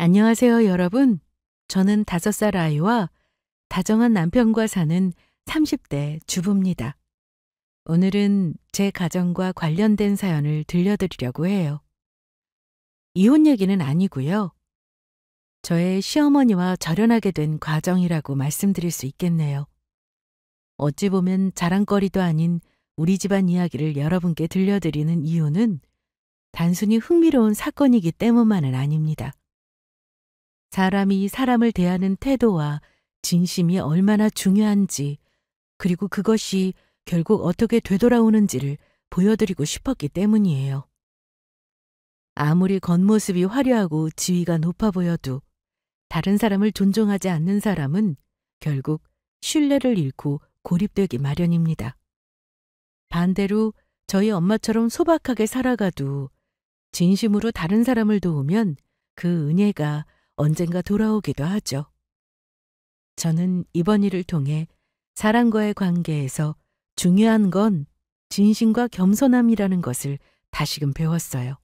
안녕하세요, 여러분. 저는 5살 아이와 다정한 남편과 사는 30대 주부입니다. 오늘은 제 가정과 관련된 사연을 들려드리려고 해요. 이혼 얘기는 아니고요. 저의 시어머니와 절연하게 된 과정이라고 말씀드릴 수 있겠네요. 어찌 보면 자랑거리도 아닌 우리 집안 이야기를 여러분께 들려드리는 이유는 단순히 흥미로운 사건이기 때문만은 아닙니다. 사람이 사람을 대하는 태도와 진심이 얼마나 중요한지, 그리고 그것이 결국 어떻게 되돌아오는지를 보여드리고 싶었기 때문이에요. 아무리 겉모습이 화려하고 지위가 높아 보여도 다른 사람을 존중하지 않는 사람은 결국 신뢰를 잃고 고립되기 마련입니다. 반대로 저희 엄마처럼 소박하게 살아가도 진심으로 다른 사람을 도우면 그 은혜가 언젠가 돌아오기도 하죠. 저는 이번 일을 통해 사람과의 관계에서 중요한 건 진심과 겸손함이라는 것을 다시금 배웠어요.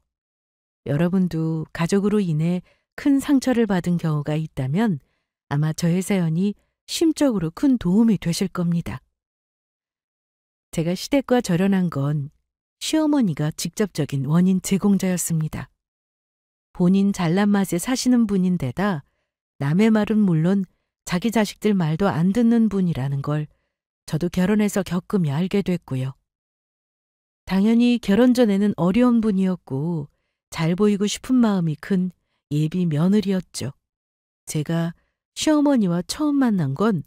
여러분도 가족으로 인해 큰 상처를 받은 경우가 있다면 아마 저의 사연이 심적으로 큰 도움이 되실 겁니다. 제가 시댁과 절연한 건 시어머니가 직접적인 원인 제공자였습니다. 본인 잘난 맛에 사시는 분인데다 남의 말은 물론 자기 자식들 말도 안 듣는 분이라는 걸 저도 결혼해서 겪으며 알게 됐고요. 당연히 결혼 전에는 어려운 분이었고 잘 보이고 싶은 마음이 큰 예비 며느리였죠. 제가 시어머니와 처음 만난 건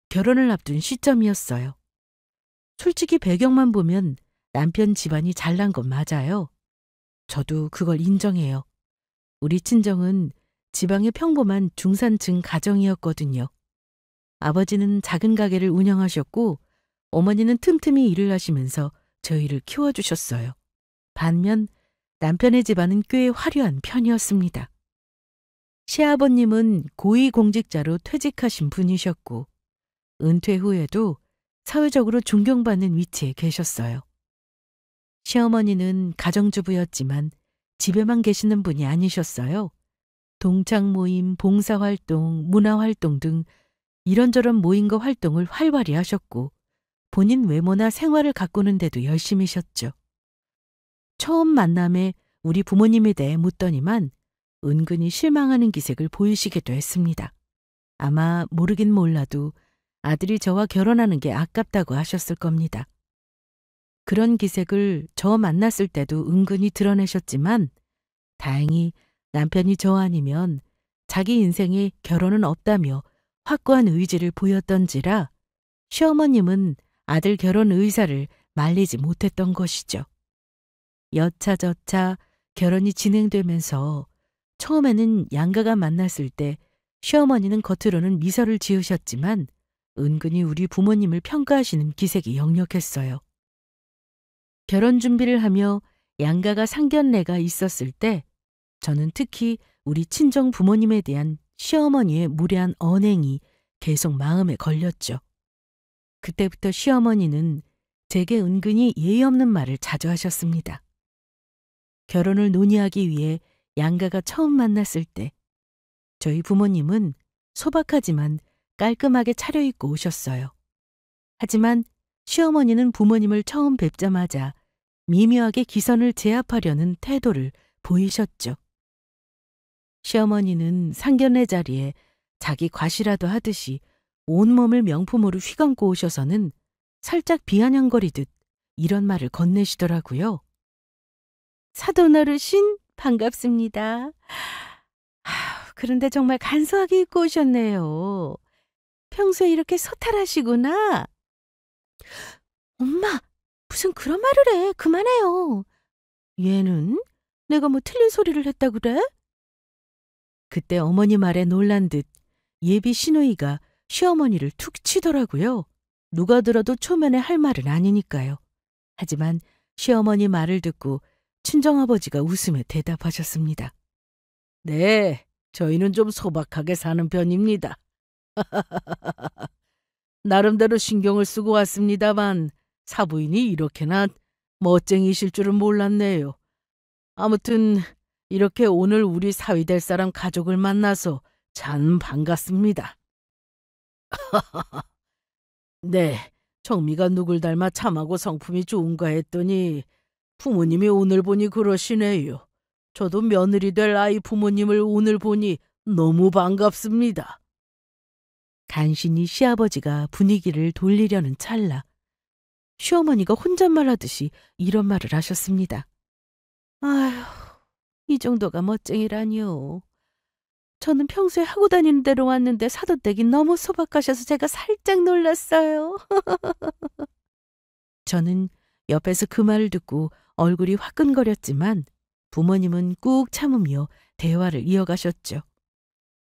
결혼을 앞둔 시점이었어요. 솔직히 배경만 보면 남편 집안이 잘난 건 맞아요. 저도 그걸 인정해요. 우리 친정은 지방의 평범한 중산층 가정이었거든요. 아버지는 작은 가게를 운영하셨고 어머니는 틈틈이 일을 하시면서 저희를 키워주셨어요. 반면 남편의 집안은 꽤 화려한 편이었습니다. 시아버님은 고위공직자로 퇴직하신 분이셨고 은퇴 후에도 사회적으로 존경받는 위치에 계셨어요. 시어머니는 가정주부였지만 집에만 계시는 분이 아니셨어요. 동창 모임, 봉사활동, 문화활동 등 이런저런 모임과 활동을 활발히 하셨고 본인 외모나 생활을 가꾸는 데도 열심히셨죠. 처음 만남에 우리 부모님에 대해 묻더니만 은근히 실망하는 기색을 보이시기도 했습니다. 아마 모르긴 몰라도 아들이 저와 결혼하는 게 아깝다고 하셨을 겁니다. 그런 기색을 저 만났을 때도 은근히 드러내셨지만 다행히 남편이 저 아니면 자기 인생에 결혼은 없다며 확고한 의지를 보였던지라 시어머님은 아들 결혼 의사를 말리지 못했던 것이죠. 여차저차 결혼이 진행되면서 처음에는 양가가 만났을 때 시어머니는 겉으로는 미소를 지으셨지만 은근히 우리 부모님을 평가하시는 기색이 역력했어요. 결혼 준비를 하며 양가가 상견례가 있었을 때 저는 특히 우리 친정 부모님에 대한 시어머니의 무례한 언행이 계속 마음에 걸렸죠. 그때부터 시어머니는 제게 은근히 예의 없는 말을 자주 하셨습니다. 결혼을 논의하기 위해 양가가 처음 만났을 때 저희 부모님은 소박하지만 깔끔하게 차려입고 오셨어요. 하지만 시어머니는 부모님을 처음 뵙자마자 미묘하게 기선을 제압하려는 태도를 보이셨죠. 시어머니는 상견례 자리에 자기 과시라도 하듯이 온몸을 명품으로 휘감고 오셔서는 살짝 비아냥거리듯 이런 말을 건네시더라고요. 사돈 어르신 반갑습니다. 그런데 정말 간소하게 입고 오셨네요. 평소에 이렇게 소탈하시구나. 엄마, 무슨 그런 말을 해. 그만해요. 얘는 내가 뭐 틀린 소리를 했다 그래? 그때 어머니 말에 놀란 듯 예비 시누이가 시어머니를 툭 치더라고요. 누가 들어도 초면에 할 말은 아니니까요. 하지만 시어머니 말을 듣고 친정아버지가 웃으며 대답하셨습니다. 네, 저희는 좀 소박하게 사는 편입니다. 나름대로 신경을 쓰고 왔습니다만 사부인이 이렇게나 멋쟁이실 줄은 몰랐네요. 아무튼 이렇게 오늘 우리 사위 될 사람 가족을 만나서 참 반갑습니다. 네, 정미가 누굴 닮아 참하고 성품이 좋은가 했더니 부모님이 오늘 보니 그러시네요. 저도 며느리 될 아이 부모님을 오늘 보니 너무 반갑습니다. 간신히 시아버지가 분위기를 돌리려는 찰나 시어머니가 혼잣말하듯이 이런 말을 하셨습니다. 아휴, 이 정도가 멋쟁이라니요. 저는 평소에 하고 다니는 대로 왔는데 사돈댁이 너무 소박하셔서 제가 살짝 놀랐어요. 저는 옆에서 그 말을 듣고 얼굴이 화끈거렸지만 부모님은 꾹 참으며 대화를 이어가셨죠.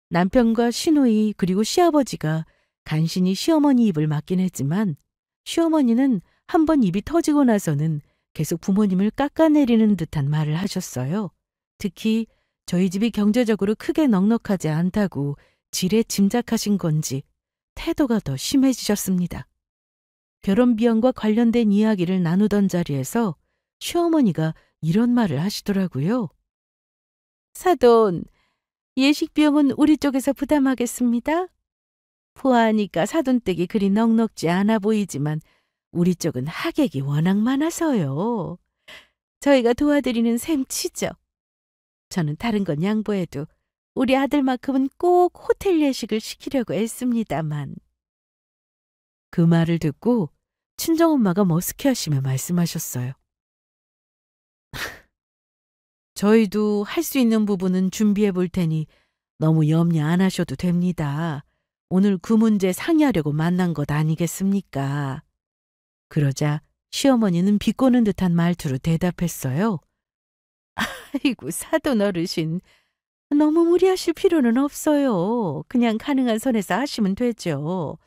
남편과 시누이 그리고 시아버지가 간신히 시어머니 입을 막긴 했지만 시어머니는 한 번 입이 터지고 나서는 계속 부모님을 깎아내리는 듯한 말을 하셨어요. 특히 저희 집이 경제적으로 크게 넉넉하지 않다고 지레 짐작하신 건지 태도가 더 심해지셨습니다. 결혼 비용과 관련된 이야기를 나누던 자리에서 시어머니가 이런 말을 하시더라고요. 사돈, 예식 비용은 우리 쪽에서 부담하겠습니다. 보아하니까 사돈댁이 그리 넉넉지 않아 보이지만 우리 쪽은 하객이 워낙 많아서요. 저희가 도와드리는 셈치죠. 저는 다른 건 양보해도 우리 아들만큼은 꼭 호텔 예식을 시키려고 애씁니다만. 그 말을 듣고 친정엄마가 머쓱해하시며 말씀하셨어요. 저희도 할 수 있는 부분은 준비해 볼 테니 너무 염려 안 하셔도 됩니다. 오늘 그 문제 상의하려고 만난 것 아니겠습니까? 그러자 시어머니는 비꼬는 듯한 말투로 대답했어요. 아이고 사돈 어르신, 너무 무리하실 필요는 없어요. 그냥 가능한 선에서 하시면 되죠.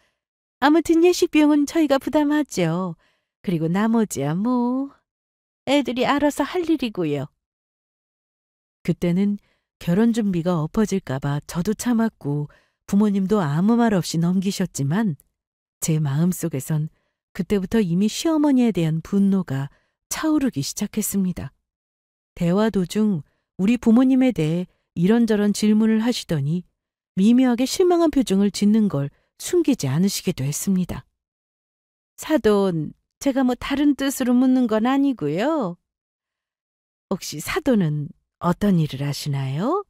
아무튼 예식 비용은 저희가 부담하죠. 그리고 나머지야 뭐 애들이 알아서 할 일이고요. 그때는 결혼 준비가 엎어질까 봐 저도 참았고 부모님도 아무 말 없이 넘기셨지만 제 마음속에선 그때부터 이미 시어머니에 대한 분노가 차오르기 시작했습니다. 대화 도중 우리 부모님에 대해 이런저런 질문을 하시더니 미묘하게 실망한 표정을 짓는 걸 숨기지 않으시기도 했습니다. 사돈, 제가 뭐 다른 뜻으로 묻는 건 아니고요. 혹시 사돈은 어떤 일을 하시나요?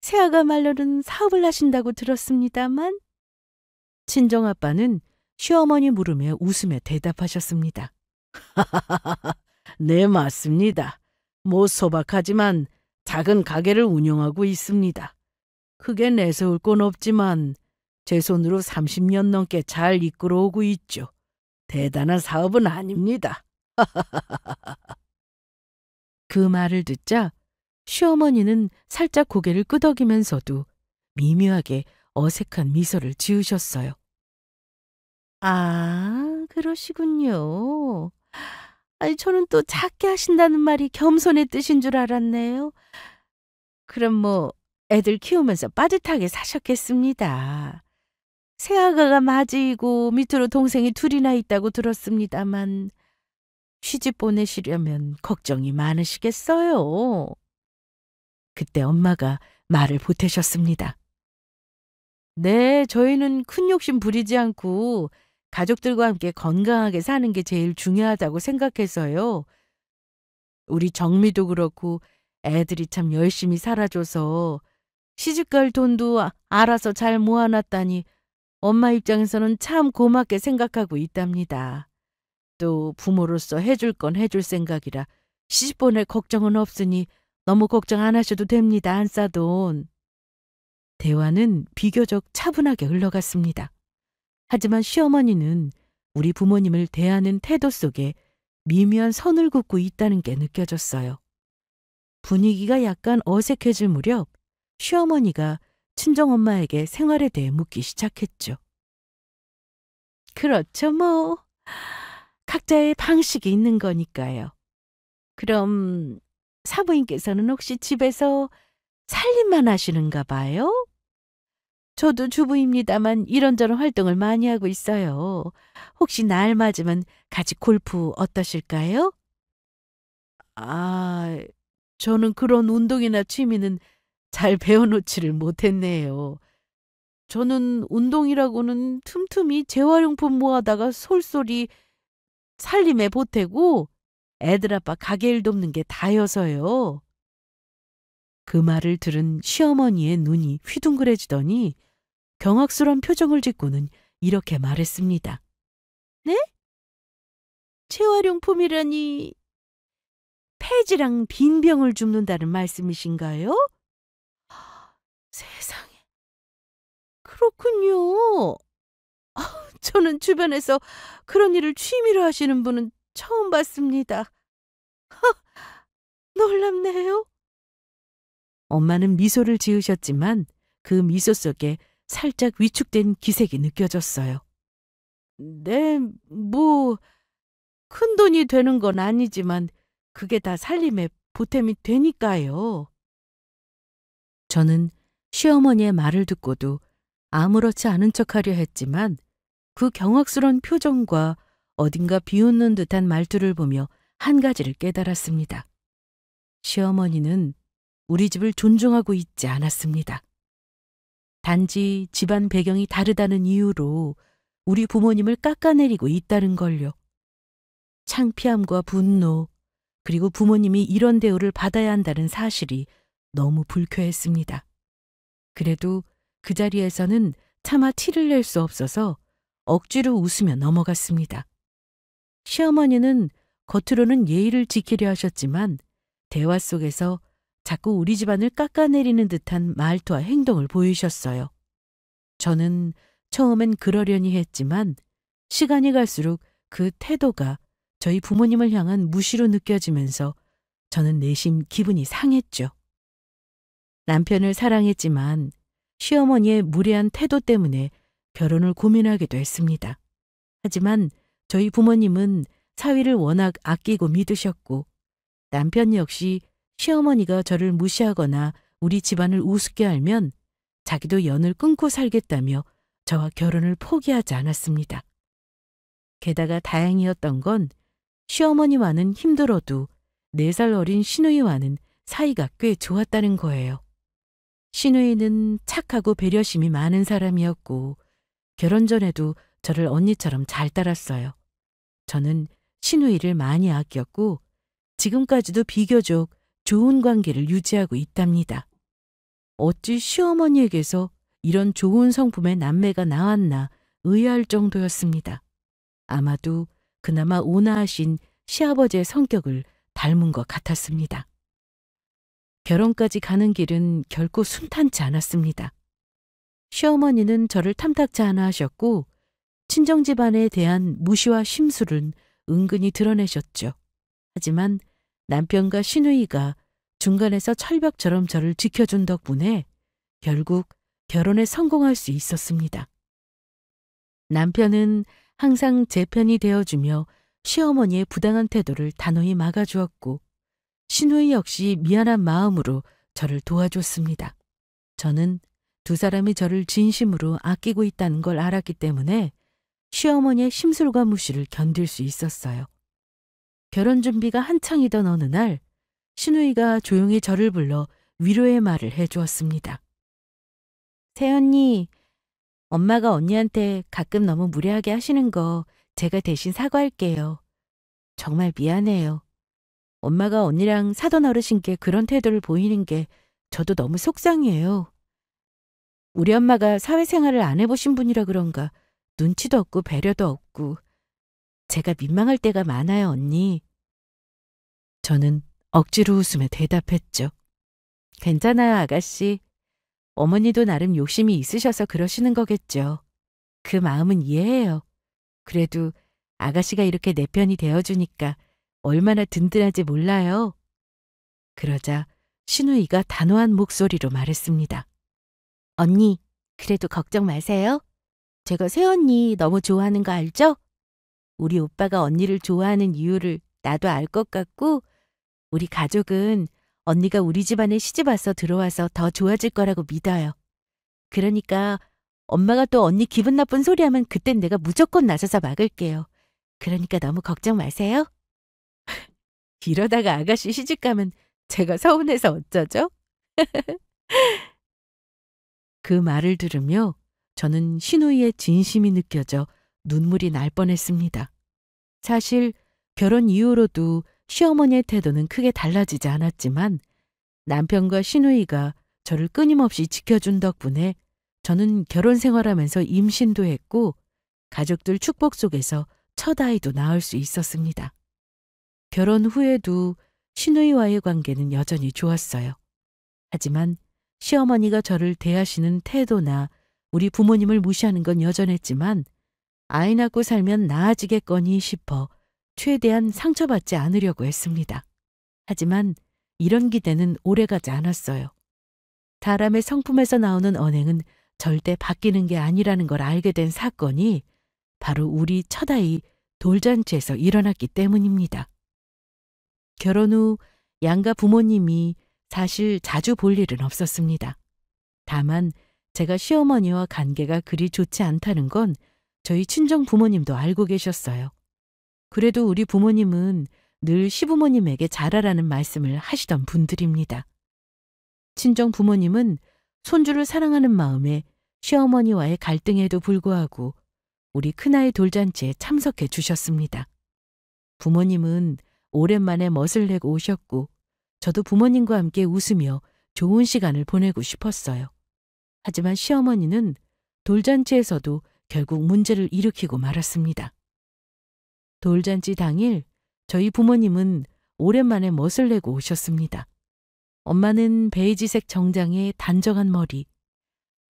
새아가 말로는 사업을 하신다고 들었습니다만. 친정아빠는 시어머니 물음에 웃으며 대답하셨습니다. 네, 맞습니다. 뭐 소박하지만 작은 가게를 운영하고 있습니다. 크게 내세울 건 없지만 제 손으로 30년 넘게 잘 이끌어오고 있죠. 대단한 사업은 아닙니다. 그 말을 듣자 시어머니는 살짝 고개를 끄덕이면서도 미묘하게 어색한 미소를 지으셨어요. 아, 그러시군요. 아니, 저는 또 작게 하신다는 말이 겸손의 뜻인 줄 알았네요. 그럼 뭐 애들 키우면서 빠듯하게 사셨겠습니다. 새아가가 맞이고 밑으로 동생이 둘이나 있다고 들었습니다만 시집 보내시려면 걱정이 많으시겠어요. 그때 엄마가 말을 보태셨습니다. 네, 저희는 큰 욕심 부리지 않고 가족들과 함께 건강하게 사는 게 제일 중요하다고 생각해서요. 우리 정미도 그렇고 애들이 참 열심히 살아줘서 시집갈 돈도 알아서 잘 모아놨다니 엄마 입장에서는 참 고맙게 생각하고 있답니다. 또 부모로서 해줄 건 해줄 생각이라 시집 보낼 걱정은 없으니 너무 걱정 안 하셔도 됩니다, 안사돈. 대화는 비교적 차분하게 흘러갔습니다. 하지만 시어머니는 우리 부모님을 대하는 태도 속에 미묘한 선을 긋고 있다는 게 느껴졌어요. 분위기가 약간 어색해질 무렵 시어머니가 친정엄마에게 생활에 대해 묻기 시작했죠. 그렇죠, 뭐. 각자의 방식이 있는 거니까요. 그럼 사부인께서는 혹시 집에서 살림만 하시는가 봐요? 저도 주부입니다만 이런저런 활동을 많이 하고 있어요. 혹시 날 맞으면 같이 골프 어떠실까요? 아, 저는 그런 운동이나 취미는 잘 배워놓지를 못했네요. 저는 운동이라고는 틈틈이 재활용품 모아다가 솔솔이 살림에 보태고 애들 아빠 가게 일 돕는 게 다여서요. 그 말을 들은 시어머니의 눈이 휘둥그레지더니 경악스러운 표정을 짓고는 이렇게 말했습니다. 네? 재활용품이라니 폐지랑 빈병을 줍는다는 말씀이신가요? 세상에, 그렇군요. 저는 주변에서 그런 일을 취미로 하시는 분은 처음 봤습니다. 놀랍네요. 엄마는 미소를 지으셨지만 그 미소 속에 살짝 위축된 기색이 느껴졌어요. 네, 뭐 큰돈이 되는 건 아니지만 그게 다 살림에 보탬이 되니까요. 저는 시어머니의 말을 듣고도 아무렇지 않은 척하려 했지만 그 경악스러운 표정과 어딘가 비웃는 듯한 말투를 보며 한 가지를 깨달았습니다. 시어머니는 우리 집을 존중하고 있지 않았습니다. 단지 집안 배경이 다르다는 이유로 우리 부모님을 깎아내리고 있다는 걸요. 창피함과 분노, 그리고 부모님이 이런 대우를 받아야 한다는 사실이 너무 불쾌했습니다. 그래도 그 자리에서는 차마 티를 낼 수 없어서 억지로 웃으며 넘어갔습니다. 시어머니는 겉으로는 예의를 지키려 하셨지만 대화 속에서 자꾸 우리 집안을 깎아내리는 듯한 말투와 행동을 보이셨어요. 저는 처음엔 그러려니 했지만 시간이 갈수록 그 태도가 저희 부모님을 향한 무시로 느껴지면서 저는 내심 기분이 상했죠. 남편을 사랑했지만 시어머니의 무례한 태도 때문에 결혼을 고민하기도 했습니다. 하지만 저희 부모님은 사위를 워낙 아끼고 믿으셨고 남편 역시 시어머니가 저를 무시하거나 우리 집안을 우습게 알면 자기도 연을 끊고 살겠다며 저와 결혼을 포기하지 않았습니다. 게다가 다행이었던 건 시어머니와는 힘들어도 4살 어린 시누이와는 사이가 꽤 좋았다는 거예요. 시누이는 착하고 배려심이 많은 사람이었고 결혼 전에도 저를 언니처럼 잘 따랐어요. 저는 시누이를 많이 아꼈고 지금까지도 비교적 좋은 관계를 유지하고 있답니다. 어찌 시어머니에게서 이런 좋은 성품의 남매가 나왔나 의아할 정도였습니다. 아마도 그나마 온화하신 시아버지의 성격을 닮은 것 같았습니다. 결혼까지 가는 길은 결코 순탄치 않았습니다. 시어머니는 저를 탐탁지 않아 하셨고 친정집안에 대한 무시와 심술은 은근히 드러내셨죠. 하지만 남편과 시누이가 중간에서 철벽처럼 저를 지켜준 덕분에 결국 결혼에 성공할 수 있었습니다. 남편은 항상 제 편이 되어주며 시어머니의 부당한 태도를 단호히 막아주었고 시누이 역시 미안한 마음으로 저를 도와줬습니다. 저는 두 사람이 저를 진심으로 아끼고 있다는 걸 알았기 때문에 시어머니의 심술과 무시를 견딜 수 있었어요. 결혼 준비가 한창이던 어느 날 시누이가 조용히 저를 불러 위로의 말을 해주었습니다. 새언니, 엄마가 언니한테 가끔 너무 무례하게 하시는 거 제가 대신 사과할게요. 정말 미안해요. 엄마가 언니랑 사돈 어르신께 그런 태도를 보이는 게 저도 너무 속상해요. 우리 엄마가 사회생활을 안 해보신 분이라 그런가 눈치도 없고 배려도 없고 제가 민망할 때가 많아요, 언니. 저는 억지로 웃으며 대답했죠. 괜찮아요, 아가씨. 어머니도 나름 욕심이 있으셔서 그러시는 거겠죠. 그 마음은 이해해요. 그래도 아가씨가 이렇게 내 편이 되어주니까 얼마나 든든한지 몰라요. 그러자 시누이가 단호한 목소리로 말했습니다. 언니, 그래도 걱정 마세요. 제가 새언니 너무 좋아하는 거 알죠? 우리 오빠가 언니를 좋아하는 이유를 나도 알 것 같고 우리 가족은 언니가 우리 집안에 시집와서 들어와서 더 좋아질 거라고 믿어요. 그러니까 엄마가 또 언니 기분 나쁜 소리 하면 그땐 내가 무조건 나서서 막을게요. 그러니까 너무 걱정 마세요. 이러다가 아가씨 시집 가면 제가 서운해서 어쩌죠? 그 말을 들으며 저는 시누이의 진심이 느껴져 눈물이 날 뻔했습니다. 사실 결혼 이후로도 시어머니의 태도는 크게 달라지지 않았지만 남편과 시누이가 저를 끊임없이 지켜준 덕분에 저는 결혼 생활하면서 임신도 했고 가족들 축복 속에서 첫 아이도 낳을 수 있었습니다. 결혼 후에도 시누이와의 관계는 여전히 좋았어요. 하지만 시어머니가 저를 대하시는 태도나 우리 부모님을 무시하는 건 여전했지만 아이 낳고 살면 나아지겠거니 싶어 최대한 상처받지 않으려고 했습니다. 하지만 이런 기대는 오래가지 않았어요. 사람의 성품에서 나오는 언행은 절대 바뀌는 게 아니라는 걸 알게 된 사건이 바로 우리 첫아이 돌잔치에서 일어났기 때문입니다. 결혼 후 양가 부모님이 사실 자주 볼 일은 없었습니다. 다만 제가 시어머니와 관계가 그리 좋지 않다는 건 저희 친정 부모님도 알고 계셨어요. 그래도 우리 부모님은 늘 시부모님에게 잘하라는 말씀을 하시던 분들입니다. 친정 부모님은 손주를 사랑하는 마음에 시어머니와의 갈등에도 불구하고 우리 큰아이 돌잔치에 참석해 주셨습니다. 부모님은 오랜만에 멋을 내고 오셨고 저도 부모님과 함께 웃으며 좋은 시간을 보내고 싶었어요. 하지만 시어머니는 돌잔치에서도 결국 문제를 일으키고 말았습니다. 돌잔치 당일 저희 부모님은 오랜만에 멋을 내고 오셨습니다. 엄마는 베이지색 정장에 단정한 머리,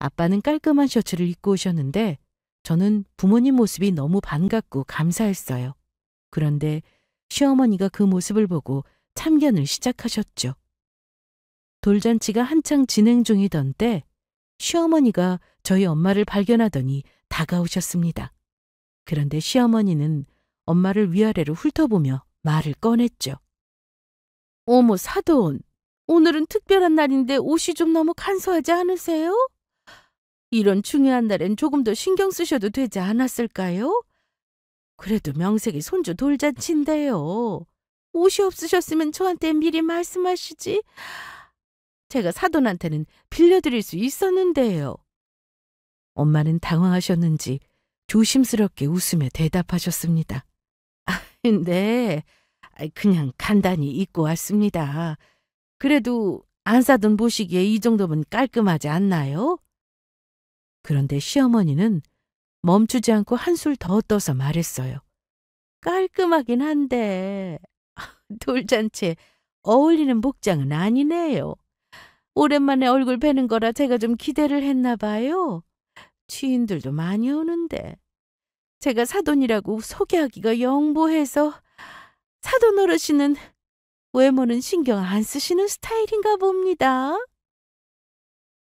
아빠는 깔끔한 셔츠를 입고 오셨는데 저는 부모님 모습이 너무 반갑고 감사했어요. 그런데 시어머니가 그 모습을 보고 참견을 시작하셨죠. 돌잔치가 한창 진행 중이던 때 시어머니가 저희 엄마를 발견하더니 다가오셨습니다. 그런데 시어머니는 엄마를 위아래로 훑어보며 말을 꺼냈죠. 어머 사돈, 오늘은 특별한 날인데 옷이 좀 너무 간소하지 않으세요? 이런 중요한 날엔 조금 더 신경 쓰셔도 되지 않았을까요? 그래도 명색이 손주 돌잔치인데요. 옷이 없으셨으면 저한테 미리 말씀하시지. 제가 사돈한테는 빌려드릴 수 있었는데요. 엄마는 당황하셨는지 조심스럽게 웃으며 대답하셨습니다. 네, 그냥 간단히 입고 왔습니다. 그래도 안 사돈 보시기에 이 정도면 깔끔하지 않나요? 그런데 시어머니는 멈추지 않고 한술 더 떠서 말했어요. 깔끔하긴 한데 돌잔치에 어울리는 복장은 아니네요. 오랜만에 얼굴 뵈는 거라 제가 좀 기대를 했나 봐요. 지인들도 많이 오는데 제가 사돈이라고 소개하기가 영보해서 사돈 어르신은 외모는 신경 안 쓰시는 스타일인가 봅니다.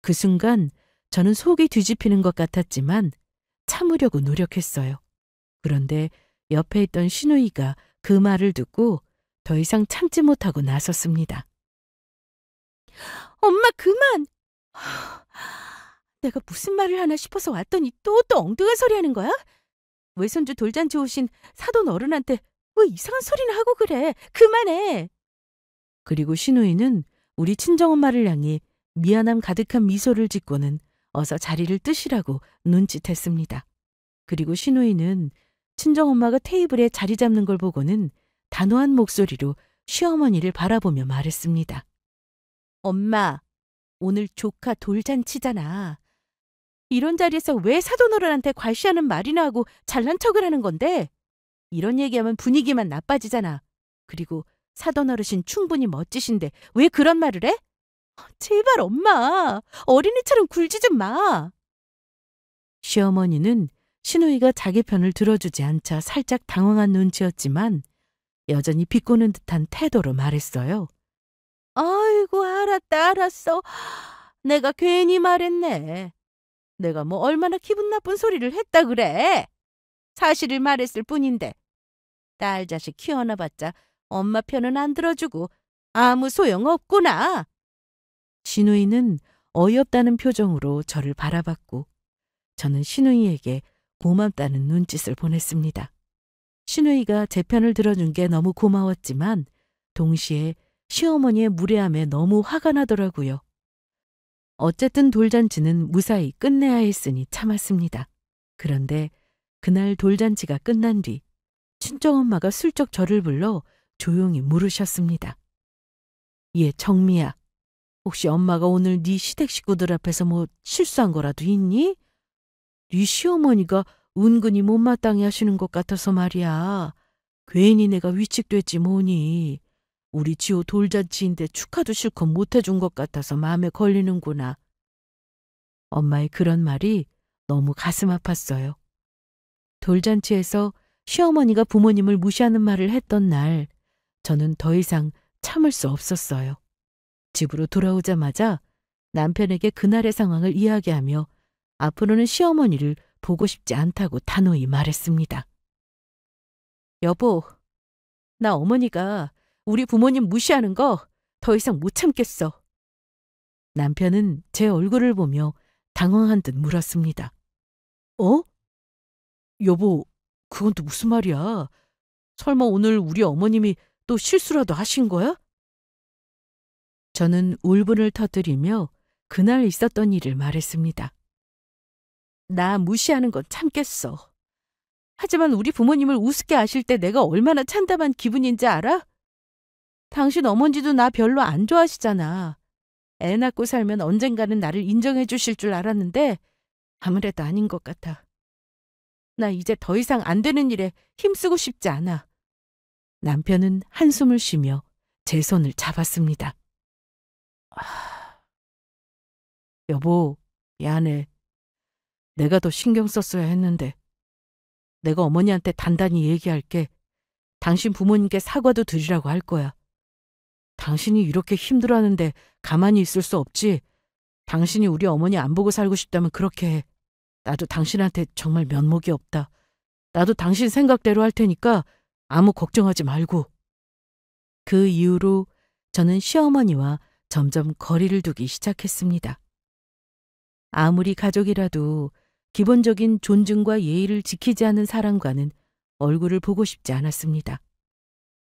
그 순간 저는 속이 뒤집히는 것 같았지만 참으려고 노력했어요. 그런데 옆에 있던 시누이가 그 말을 듣고 더 이상 참지 못하고 나섰습니다. 엄마 그만! 내가 무슨 말을 하나 싶어서 왔더니 또 엉뚱한 소리 하는 거야? 외손주 돌잔치 오신 사돈 어른한테 왜 이상한 소리나 하고 그래? 그만해! 그리고 시누이는 우리 친정엄마를 향해 미안함 가득한 미소를 짓고는 어서 자리를 뜨시라고 눈짓했습니다. 그리고 시누이는 친정엄마가 테이블에 자리 잡는 걸 보고는 단호한 목소리로 시어머니를 바라보며 말했습니다. 엄마, 오늘 조카 돌잔치잖아. 이런 자리에서 왜 사돈어른한테 괄시하는 말이나 하고 잘난 척을 하는 건데? 이런 얘기하면 분위기만 나빠지잖아. 그리고 사돈어르신 충분히 멋지신데 왜 그런 말을 해? 제발 엄마, 어린이처럼 굴지 좀 마. 시어머니는 시누이가 자기 편을 들어주지 않자 살짝 당황한 눈치였지만 여전히 비꼬는 듯한 태도로 말했어요. 아이고 알았어. 내가 괜히 말했네. 내가 뭐 얼마나 기분 나쁜 소리를 했다 그래. 사실을 말했을 뿐인데 딸 자식 키워놔봤자 엄마 편은 안 들어주고 아무 소용없구나. 시누이는 어이없다는 표정으로 저를 바라봤고 저는 시누이에게 고맙다는 눈짓을 보냈습니다. 시누이가 제 편을 들어준 게 너무 고마웠지만 동시에 시어머니의 무례함에 너무 화가 나더라고요. 어쨌든 돌잔치는 무사히 끝내야 했으니 참았습니다. 그런데 그날 돌잔치가 끝난 뒤 친정엄마가 슬쩍 저를 불러 조용히 물으셨습니다. 얘 정미야, 혹시 엄마가 오늘 네 시댁 식구들 앞에서 뭐 실수한 거라도 있니? 네 시어머니가 은근히 못마땅해 하시는 것 같아서 말이야. 괜히 내가 위축됐지 뭐니. 우리 지호 돌잔치인데 축하도 실컷 못해준 것 같아서 마음에 걸리는구나. 엄마의 그런 말이 너무 가슴 아팠어요. 돌잔치에서 시어머니가 부모님을 무시하는 말을 했던 날, 저는 더 이상 참을 수 없었어요. 집으로 돌아오자마자 남편에게 그날의 상황을 이야기하며 앞으로는 시어머니를 보고 싶지 않다고 단호히 말했습니다. 여보, 나 어머니가 우리 부모님 무시하는 거 더 이상 못 참겠어. 남편은 제 얼굴을 보며 당황한 듯 물었습니다. 어? 여보, 그건 또 무슨 말이야? 설마 오늘 우리 어머님이 또 실수라도 하신 거야? 저는 울분을 터뜨리며 그날 있었던 일을 말했습니다. 나 무시하는 건 참겠어. 하지만 우리 부모님을 우습게 아실 때 내가 얼마나 참담한 기분인지 알아? 당신 어머니도 나 별로 안 좋아하시잖아. 애 낳고 살면 언젠가는 나를 인정해 주실 줄 알았는데 아무래도 아닌 것 같아. 나 이제 더 이상 안 되는 일에 힘쓰고 싶지 않아. 남편은 한숨을 쉬며 제 손을 잡았습니다. 여보, 미안해. 내가 더 신경 썼어야 했는데. 내가 어머니한테 단단히 얘기할게. 당신 부모님께 사과도 드리라고 할 거야. 당신이 이렇게 힘들어하는데 가만히 있을 수 없지. 당신이 우리 어머니 안 보고 살고 싶다면 그렇게 해. 나도 당신한테 정말 면목이 없다. 나도 당신 생각대로 할 테니까 아무 걱정하지 말고. 그 이후로 저는 시어머니와 점점 거리를 두기 시작했습니다. 아무리 가족이라도 기본적인 존중과 예의를 지키지 않은 사람과는 얼굴을 보고 싶지 않았습니다.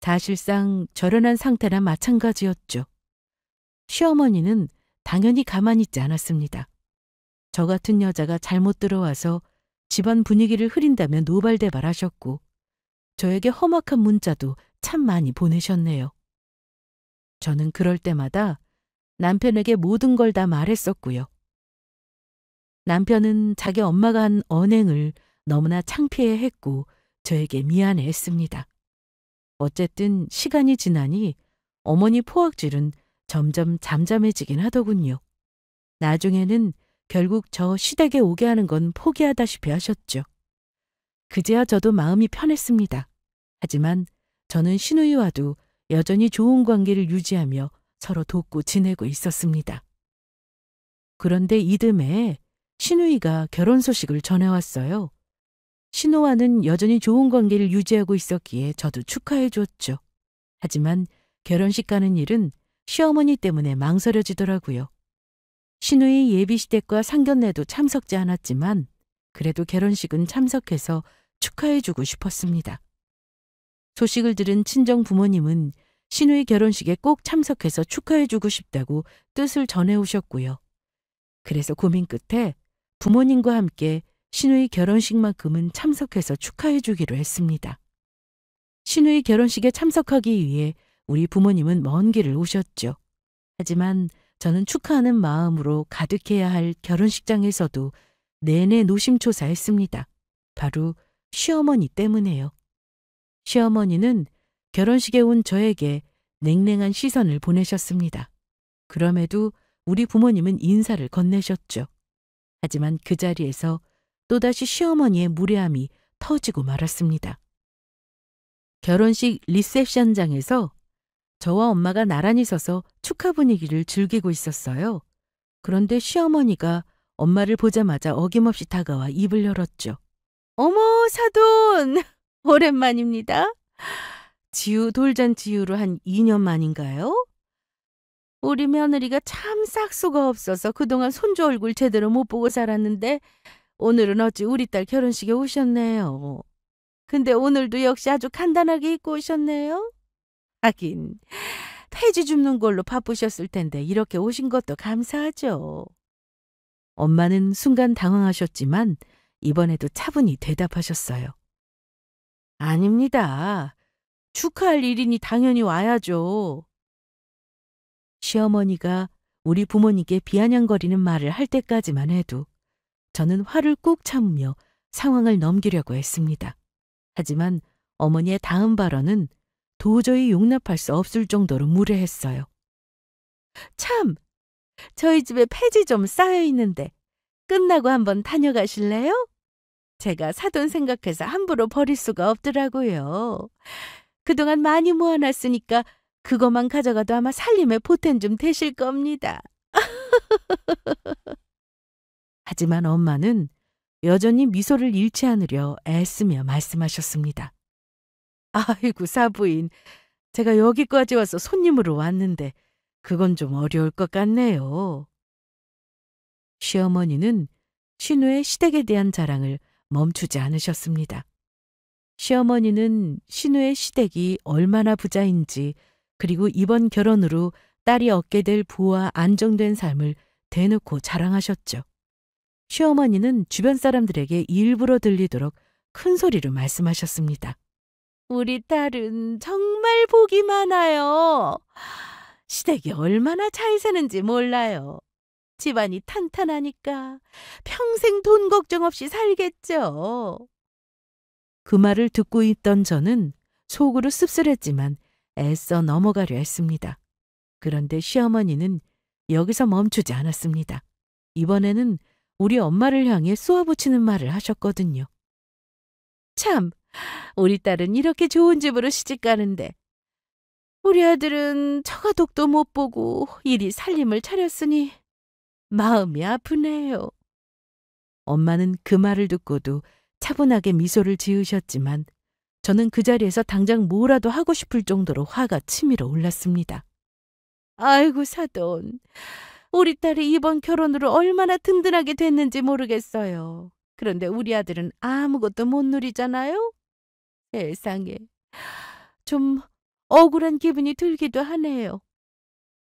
사실상 절연한 상태나 마찬가지였죠. 시어머니는 당연히 가만히 있지 않았습니다. 저 같은 여자가 잘못 들어와서 집안 분위기를 흐린다며 노발대발하셨고 저에게 험악한 문자도 참 많이 보내셨네요. 저는 그럴 때마다 남편에게 모든 걸 다 말했었고요. 남편은 자기 엄마가 한 언행을 너무나 창피해했고 저에게 미안해했습니다. 어쨌든 시간이 지나니 어머니 포악질은 점점 잠잠해지긴 하더군요. 나중에는 결국 저 시댁에 오게 하는 건 포기하다시피 하셨죠. 그제야 저도 마음이 편했습니다. 하지만 저는 시누이와도 여전히 좋은 관계를 유지하며 서로 돕고 지내고 있었습니다. 그런데 이듬해 시누이가 결혼 소식을 전해왔어요. 신우와는 여전히 좋은 관계를 유지하고 있었기에 저도 축하해 줬죠. 하지만 결혼식 가는 일은 시어머니 때문에 망설여지더라고요. 시누이 예비시댁과 상견례도 참석지 않았지만 그래도 결혼식은 참석해서 축하해주고 싶었습니다. 소식을 들은 친정 부모님은 시누이 결혼식에 꼭 참석해서 축하해주고 싶다고 뜻을 전해오셨고요. 그래서 고민 끝에 부모님과 함께 시누이 결혼식만큼은 참석해서 축하해주기로 했습니다. 시누이 결혼식에 참석하기 위해 우리 부모님은 먼 길을 오셨죠. 하지만 저는 축하하는 마음으로 가득해야 할 결혼식장에서도 내내 노심초사했습니다. 바로 시어머니 때문에요. 시어머니는 결혼식에 온 저에게 냉랭한 시선을 보내셨습니다. 그럼에도 우리 부모님은 인사를 건네셨죠. 하지만 그 자리에서 또다시 시어머니의 무례함이 터지고 말았습니다. 결혼식 리셉션장에서 저와 엄마가 나란히 서서 축하 분위기를 즐기고 있었어요. 그런데 시어머니가 엄마를 보자마자 어김없이 다가와 입을 열었죠. 어머, 사돈! 오랜만입니다. 지우 돌잔치 이후로 한 2년 만인가요? 우리 며느리가 참 싹수가 없어서 그동안 손주 얼굴 제대로 못 보고 살았는데 오늘은 어찌 우리 딸 결혼식에 오셨네요. 근데 오늘도 역시 아주 간단하게 입고 오셨네요. 하긴 폐지 줍는 걸로 바쁘셨을 텐데 이렇게 오신 것도 감사하죠. 엄마는 순간 당황하셨지만 이번에도 차분히 대답하셨어요. 아닙니다. 축하할 일이니 당연히 와야죠. 시어머니가 우리 부모님께 비아냥거리는 말을 할 때까지만 해도 저는 화를 꾹 참으며 상황을 넘기려고 했습니다. 하지만 어머니의 다음 발언은 도저히 용납할 수 없을 정도로 무례했어요. 참, 저희 집에 폐지 좀 쌓여 있는데 끝나고 한번 다녀가실래요? 제가 사돈 생각해서 함부로 버릴 수가 없더라고요. 그동안 많이 모아놨으니까 그것만 가져가도 아마 살림에 보탬 좀 되실 겁니다. 하지만 엄마는 여전히 미소를 잃지 않으려 애쓰며 말씀하셨습니다. 아이고 사부인, 제가 여기까지 와서 손님으로 왔는데 그건 좀 어려울 것 같네요. 시어머니는 신우의 시댁에 대한 자랑을 멈추지 않으셨습니다. 시어머니는 신우의 시댁이 얼마나 부자인지 그리고 이번 결혼으로 딸이 얻게 될 부와 안정된 삶을 대놓고 자랑하셨죠. 시어머니는 주변 사람들에게 일부러 들리도록 큰 소리로 말씀하셨습니다. 우리 딸은 정말 복이 많아요. 시댁이 얼마나 잘 사는지 몰라요. 집안이 탄탄하니까 평생 돈 걱정 없이 살겠죠. 그 말을 듣고 있던 저는 속으로 씁쓸했지만 애써 넘어가려 했습니다. 그런데 시어머니는 여기서 멈추지 않았습니다. 이번에는 우리 엄마를 향해 쏘아붙이는 말을 하셨거든요. 참, 우리 딸은 이렇게 좋은 집으로 시집 가는데 우리 아들은 처가독도 못 보고 이리 살림을 차렸으니 마음이 아프네요. 엄마는 그 말을 듣고도 차분하게 미소를 지으셨지만 저는 그 자리에서 당장 뭐라도 하고 싶을 정도로 화가 치밀어 올랐습니다. 아이고 사돈, 우리 딸이 이번 결혼으로 얼마나 든든하게 됐는지 모르겠어요. 그런데 우리 아들은 아무것도 못 누리잖아요. 세상에, 좀 억울한 기분이 들기도 하네요.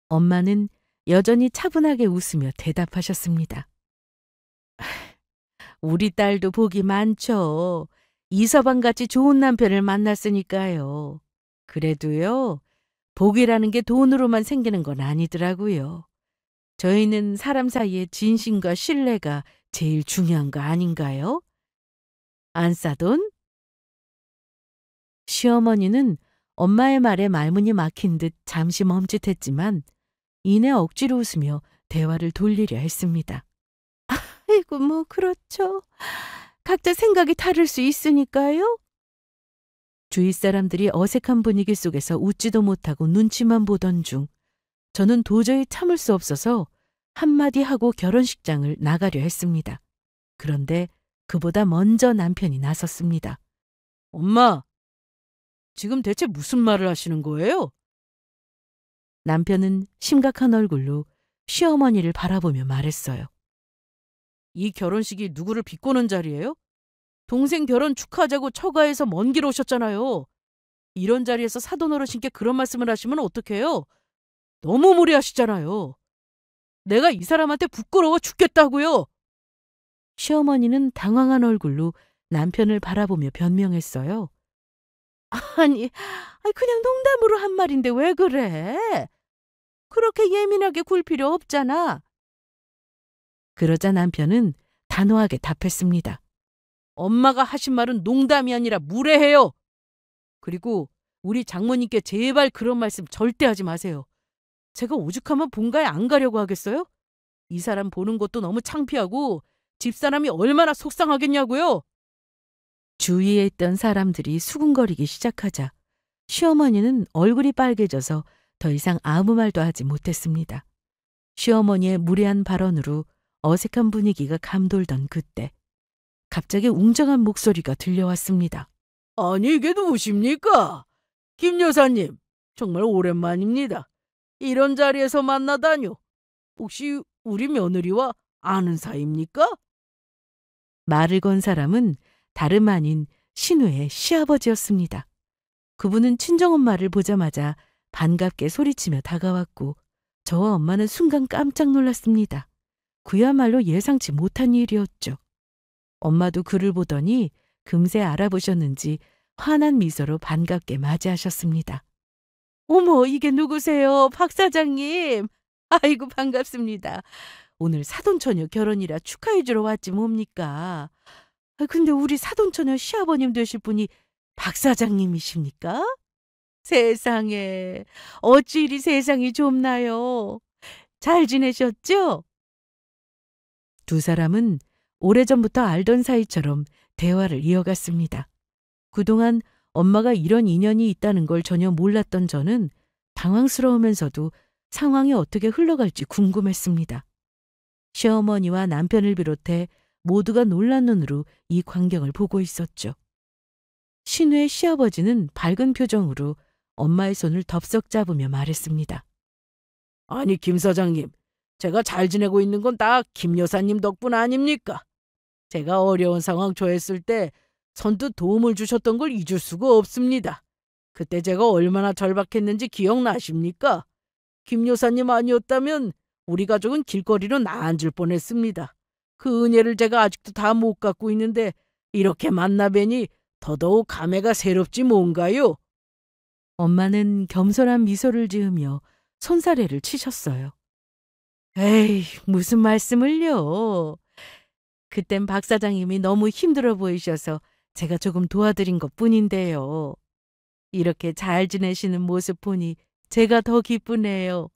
엄마는 여전히 차분하게 웃으며 대답하셨습니다. 우리 딸도 복이 많죠. 이서방같이 좋은 남편을 만났으니까요. 그래도요, 복이라는 게 돈으로만 생기는 건 아니더라고요. 저희는 사람 사이의 진심과 신뢰가 제일 중요한 거 아닌가요? 안사돈? 시어머니는 엄마의 말에 말문이 막힌 듯 잠시 멈칫했지만 이내 억지로 웃으며 대화를 돌리려 했습니다. 아이고 뭐 그렇죠. 각자 생각이 다를 수 있으니까요. 주위 사람들이 어색한 분위기 속에서 웃지도 못하고 눈치만 보던 중 저는 도저히 참을 수 없어서 한마디 하고 결혼식장을 나가려 했습니다. 그런데 그보다 먼저 남편이 나섰습니다. 엄마, 지금 대체 무슨 말을 하시는 거예요? 남편은 심각한 얼굴로 시어머니를 바라보며 말했어요. 이 결혼식이 누구를 비꼬는 자리예요? 동생 결혼 축하하자고 처가에서 먼 길 오셨잖아요. 이런 자리에서 사돈 어르신께 그런 말씀을 하시면 어떡해요? 너무 무리하시잖아요. 내가 이 사람한테 부끄러워 죽겠다고요. 시어머니는 당황한 얼굴로 남편을 바라보며 변명했어요. 아니, 그냥 농담으로 한 말인데 왜 그래? 그렇게 예민하게 굴 필요 없잖아. 그러자 남편은 단호하게 답했습니다. 엄마가 하신 말은 농담이 아니라 무례해요. 그리고 우리 장모님께 제발 그런 말씀 절대 하지 마세요. 제가 오죽하면 본가에 안 가려고 하겠어요? 이 사람 보는 것도 너무 창피하고 집사람이 얼마나 속상하겠냐고요. 주위에 있던 사람들이 수군거리기 시작하자 시어머니는 얼굴이 빨개져서 더 이상 아무 말도 하지 못했습니다. 시어머니의 무례한 발언으로 어색한 분위기가 감돌던 그때 갑자기 웅장한 목소리가 들려왔습니다. 아니 이게 누구십니까? 김 여사님, 정말 오랜만입니다. 이런 자리에서 만나다뇨. 혹시 우리 며느리와 아는 사이입니까? 말을 건 사람은 다름 아닌 신우의 시아버지였습니다. 그분은 친정엄마를 보자마자 반갑게 소리치며 다가왔고 저와 엄마는 순간 깜짝 놀랐습니다. 그야말로 예상치 못한 일이었죠. 엄마도 그를 보더니 금세 알아보셨는지 환한 미소로 반갑게 맞이하셨습니다. 어머, 이게 누구세요? 박 사장님. 아이고, 반갑습니다. 오늘 사돈처녀 결혼이라 축하해 주러 왔지 뭡니까? 근데 우리 사돈처녀 시아버님 되실 분이 박 사장님이십니까? 세상에, 어찌 이리 세상이 좁나요? 잘 지내셨죠? 두 사람은 오래전부터 알던 사이처럼 대화를 이어갔습니다. 그동안 엄마가 이런 인연이 있다는 걸 전혀 몰랐던 저는 당황스러우면서도 상황이 어떻게 흘러갈지 궁금했습니다. 시어머니와 남편을 비롯해 모두가 놀란 눈으로 이 광경을 보고 있었죠. 신우의 시아버지는 밝은 표정으로 엄마의 손을 덥석 잡으며 말했습니다. 아니, 김 사장님, 제가 잘 지내고 있는 건 다 김 여사님 덕분 아닙니까? 제가 어려운 상황 처했을 때 선뜻 도움을 주셨던 걸 잊을 수가 없습니다. 그때 제가 얼마나 절박했는지 기억나십니까? 김 여사님 아니었다면 우리 가족은 길거리로 나앉을 뻔했습니다. 그 은혜를 제가 아직도 다 못 갖고 있는데 이렇게 만나 뵈니 더더욱 감회가 새롭지 뭔가요? 엄마는 겸손한 미소를 지으며 손사래를 치셨어요. 에이, 무슨 말씀을요. 그땐 박 사장님이 너무 힘들어 보이셔서 제가 조금 도와드린 것뿐인데요. 이렇게 잘 지내시는 모습 보니 제가 더 기쁘네요.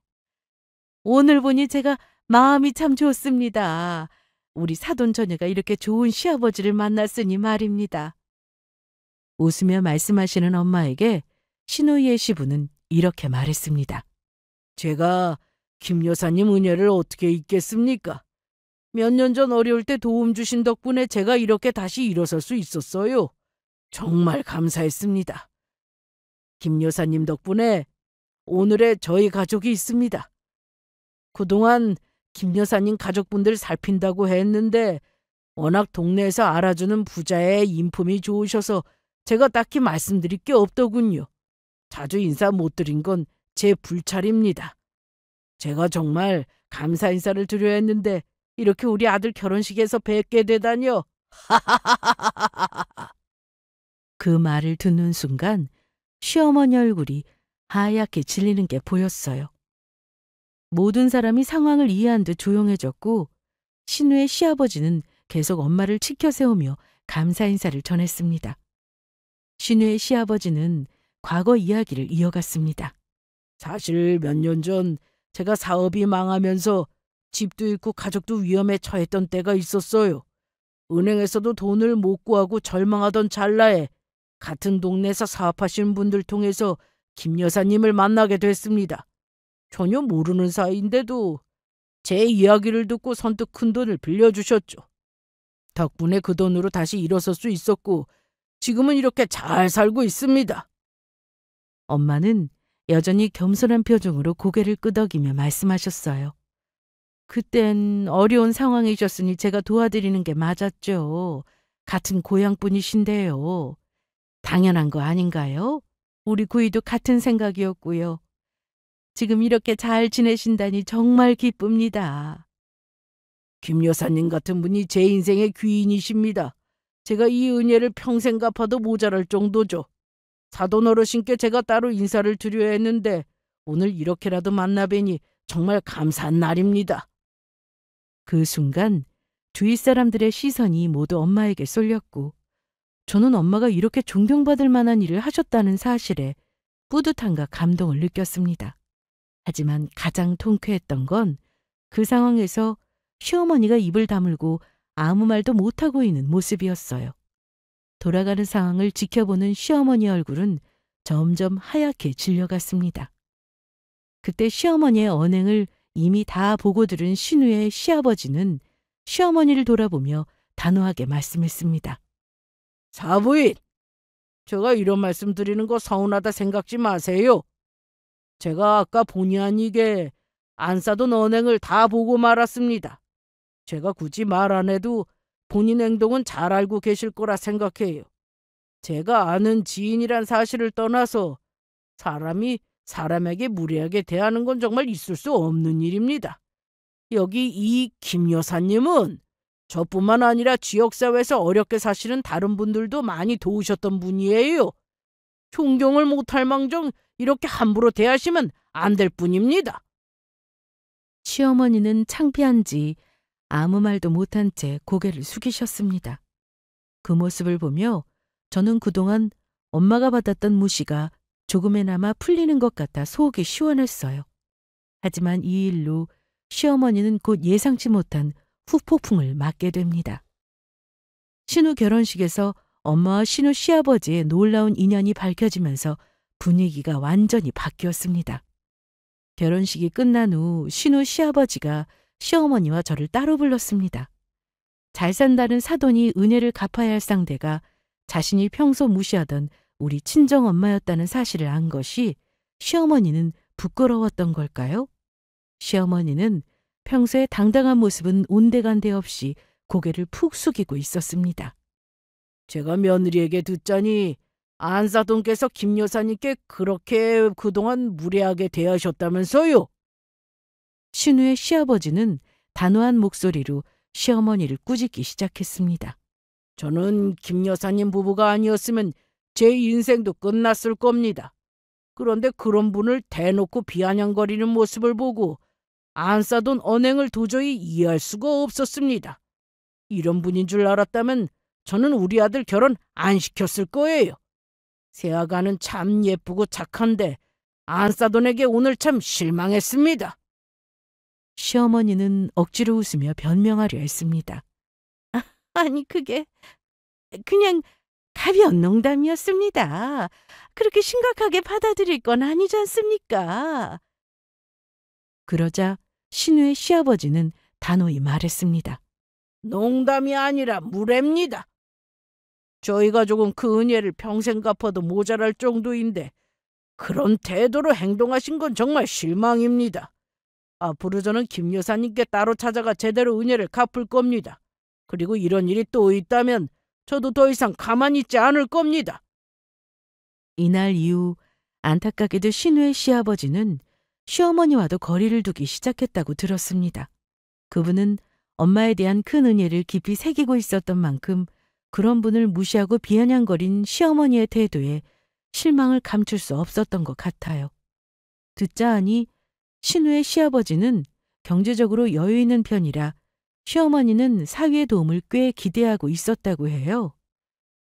오늘 보니 제가 마음이 참 좋습니다. 우리 사돈처녀가 이렇게 좋은 시아버지를 만났으니 말입니다. 웃으며 말씀하시는 엄마에게 신우이의 시부는 이렇게 말했습니다. 제가 김 여사님 은혜를 어떻게 잊겠습니까? 몇 년 전 어려울 때 도움 주신 덕분에 제가 이렇게 다시 일어설 수 있었어요. 정말 감사했습니다. 김 여사님 덕분에 오늘의 저희 가족이 있습니다. 그동안 김 여사님 가족분들 살핀다고 했는데 워낙 동네에서 알아주는 부자의 인품이 좋으셔서 제가 딱히 말씀드릴 게 없더군요. 자주 인사 못 드린 건 제 불찰입니다. 제가 정말 감사 인사를 드려야 했는데 이렇게 우리 아들 결혼식에서 뵙게 되다니요. 그 말을 듣는 순간 시어머니 얼굴이 하얗게 질리는 게 보였어요. 모든 사람이 상황을 이해한 듯 조용해졌고 신우의 시아버지는 계속 엄마를 치켜 세우며 감사 인사를 전했습니다. 신우의 시아버지는 과거 이야기를 이어갔습니다. 사실 몇 년 전 제가 사업이 망하면서 집도 잃고 가족도 위험에 처했던 때가 있었어요. 은행에서도 돈을 못 구하고 절망하던 찰나에 같은 동네에서 사업하시는 분들 통해서 김 여사님을 만나게 됐습니다. 전혀 모르는 사이인데도 제 이야기를 듣고 선뜻 큰 돈을 빌려주셨죠. 덕분에 그 돈으로 다시 일어설 수 있었고 지금은 이렇게 잘 살고 있습니다. 엄마는 여전히 겸손한 표정으로 고개를 끄덕이며 말씀하셨어요. 그땐 어려운 상황이셨으니 제가 도와드리는 게 맞았죠. 같은 고향분이신데요. 당연한 거 아닌가요? 우리 구이도 같은 생각이었고요. 지금 이렇게 잘 지내신다니 정말 기쁩니다. 김 여사님 같은 분이 제 인생의 귀인이십니다. 제가 이 은혜를 평생 갚아도 모자랄 정도죠. 사돈 어르신께 제가 따로 인사를 드려야 했는데 오늘 이렇게라도 만나 뵈니 정말 감사한 날입니다. 그 순간 주위 사람들의 시선이 모두 엄마에게 쏠렸고 저는 엄마가 이렇게 존경받을 만한 일을 하셨다는 사실에 뿌듯함과 감동을 느꼈습니다. 하지만 가장 통쾌했던 건 그 상황에서 시어머니가 입을 다물고 아무 말도 못하고 있는 모습이었어요. 돌아가는 상황을 지켜보는 시어머니 얼굴은 점점 하얗게 질려갔습니다. 그때 시어머니의 언행을 이미 다 보고 들은 신우의 시아버지는 시어머니를 돌아보며 단호하게 말씀했습니다. 사부인, 제가 이런 말씀 드리는 거 서운하다 생각지 마세요. 제가 아까 본의 아니게 안 싸던 언행을 다 보고 말았습니다. 제가 굳이 말 안 해도 본인 행동은 잘 알고 계실 거라 생각해요. 제가 아는 지인이란 사실을 떠나서 사람이 사람에게 무례하게 대하는 건 정말 있을 수 없는 일입니다. 여기 이 김 여사님은 저뿐만 아니라 지역사회에서 어렵게 사시는 다른 분들도 많이 도우셨던 분이에요. 존경을 못할 망정 이렇게 함부로 대하시면 안 될 뿐입니다. 시어머니는 창피한지 아무 말도 못한 채 고개를 숙이셨습니다. 그 모습을 보며 저는 그동안 엄마가 받았던 무시가 조금이나마 풀리는 것 같아 속이 시원했어요. 하지만 이 일로 시어머니는 곧 예상치 못한 후폭풍을 맞게 됩니다. 신우 결혼식에서 엄마와 신우 시아버지의 놀라운 인연이 밝혀지면서 분위기가 완전히 바뀌었습니다. 결혼식이 끝난 후 신우 시아버지가 시어머니와 저를 따로 불렀습니다. 잘 산다는 사돈이 은혜를 갚아야 할 상대가 자신이 평소 무시하던 우리 친정엄마였다는 사실을 안 것이 시어머니는 부끄러웠던 걸까요? 시어머니는 평소에 당당한 모습은 온데간데 없이 고개를 푹 숙이고 있었습니다. 제가 며느리에게 듣자니 안사돈께서 김 여사님께 그렇게 그동안 무례하게 대하셨다면서요? 신우의 시아버지는 단호한 목소리로 시어머니를 꾸짖기 시작했습니다. 저는 김 여사님 부부가 아니었으면 제 인생도 끝났을 겁니다. 그런데 그런 분을 대놓고 비아냥거리는 모습을 보고 안사돈 언행을 도저히 이해할 수가 없었습니다. 이런 분인 줄 알았다면 저는 우리 아들 결혼 안 시켰을 거예요. 새아가는 참 예쁘고 착한데 안사돈에게 오늘 참 실망했습니다. 시어머니는 억지로 웃으며 변명하려 했습니다. 아니 그게 그냥 가벼운 농담이었습니다. 그렇게 심각하게 받아들일 건 아니지 않습니까? 그러자 신우의 시아버지는 단호히 말했습니다. 농담이 아니라 무례입니다. 저희 가족은 그 은혜를 평생 갚아도 모자랄 정도인데 그런 태도로 행동하신 건 정말 실망입니다. 앞으로 저는 김 여사님께 따로 찾아가 제대로 은혜를 갚을 겁니다. 그리고 이런 일이 또 있다면 저도 더 이상 가만히 있지 않을 겁니다. 이날 이후 안타깝게도 신우의 시아버지는 시어머니와도 거리를 두기 시작했다고 들었습니다. 그분은 엄마에 대한 큰 은혜를 깊이 새기고 있었던 만큼 그런 분을 무시하고 비아냥거린 시어머니의 태도에 실망을 감출 수 없었던 것 같아요. 듣자 하니 신우의 시아버지는 경제적으로 여유 있는 편이라 시어머니는 사위의 도움을 꽤 기대하고 있었다고 해요.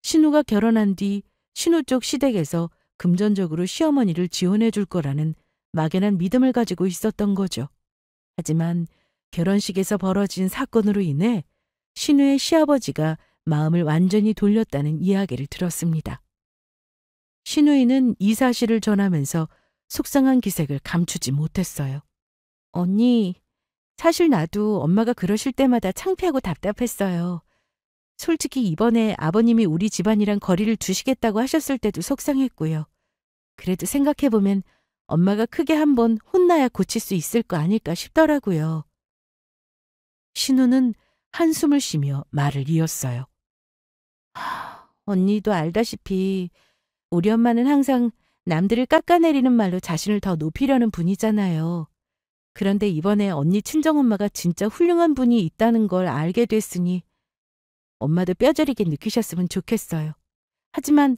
신우가 결혼한 뒤 신우 쪽 시댁에서 금전적으로 시어머니를 지원해 줄 거라는 막연한 믿음을 가지고 있었던 거죠. 하지만 결혼식에서 벌어진 사건으로 인해 신우의 시아버지가 마음을 완전히 돌렸다는 이야기를 들었습니다. 신우이는 이 사실을 전하면서 속상한 기색을 감추지 못했어요. 언니, 사실 나도 엄마가 그러실 때마다 창피하고 답답했어요. 솔직히 이번에 아버님이 우리 집안이랑 거리를 두시겠다고 하셨을 때도 속상했고요. 그래도 생각해보면 엄마가 크게 한번 혼나야 고칠 수 있을 거 아닐까 싶더라고요. 신우는 한숨을 쉬며 말을 이었어요. 언니도 알다시피 우리 엄마는 항상 남들을 깎아내리는 말로 자신을 더 높이려는 분이잖아요. 그런데 이번에 언니 친정엄마가 진짜 훌륭한 분이 있다는 걸 알게 됐으니 엄마도 뼈저리게 느끼셨으면 좋겠어요. 하지만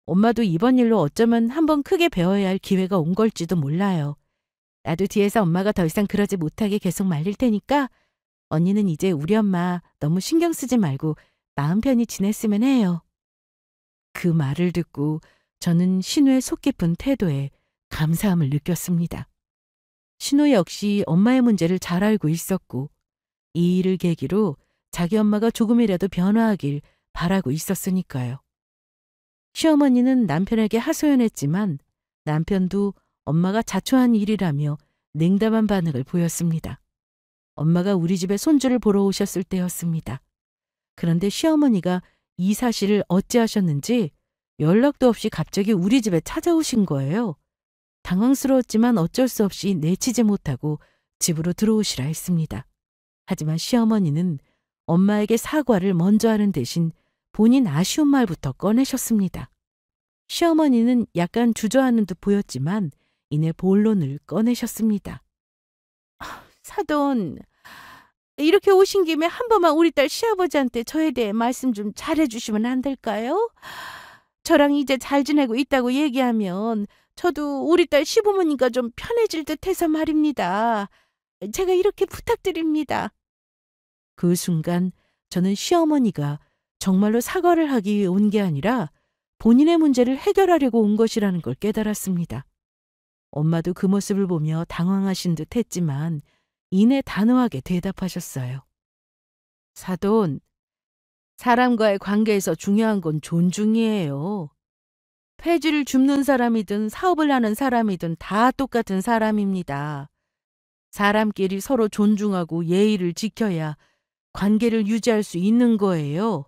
엄마도 이번 일로 어쩌면 한번 크게 배워야 할 기회가 온 걸지도 몰라요. 나도 뒤에서 엄마가 더 이상 그러지 못하게 계속 말릴 테니까 언니는 이제 우리 엄마 너무 신경 쓰지 말고 마음 편히 지냈으면 해요. 그 말을 듣고 저는 신우의 속 깊은 태도에 감사함을 느꼈습니다. 신우 역시 엄마의 문제를 잘 알고 있었고 이 일을 계기로 자기 엄마가 조금이라도 변화하길 바라고 있었으니까요. 시어머니는 남편에게 하소연했지만 남편도 엄마가 자초한 일이라며 냉담한 반응을 보였습니다. 엄마가 우리 집에 손주를 보러 오셨을 때였습니다. 그런데 시어머니가 이 사실을 어찌하셨는지 연락도 없이 갑자기 우리 집에 찾아오신 거예요. 당황스러웠지만 어쩔 수 없이 내치지 못하고 집으로 들어오시라 했습니다. 하지만 시어머니는 엄마에게 사과를 먼저 하는 대신 본인 아쉬운 말부터 꺼내셨습니다. 시어머니는 약간 주저하는 듯 보였지만 이내 본론을 꺼내셨습니다. 사돈, 이렇게 오신 김에 한 번만 우리 딸 시아버지한테 저에 대해 말씀 좀 잘해주시면 안 될까요? 저랑 이제 잘 지내고 있다고 얘기하면 저도 우리 딸 시부모님과 좀 편해질 듯해서 말입니다. 제가 이렇게 부탁드립니다. 그 순간 저는 시어머니가 정말로 사과를 하기 위해 온 게 아니라 본인의 문제를 해결하려고 온 것이라는 걸 깨달았습니다. 엄마도 그 모습을 보며 당황하신 듯 했지만 이내 단호하게 대답하셨어요. 사돈, 사람과의 관계에서 중요한 건 존중이에요. 폐지를 줍는 사람이든 사업을 하는 사람이든 다 똑같은 사람입니다. 사람끼리 서로 존중하고 예의를 지켜야 관계를 유지할 수 있는 거예요.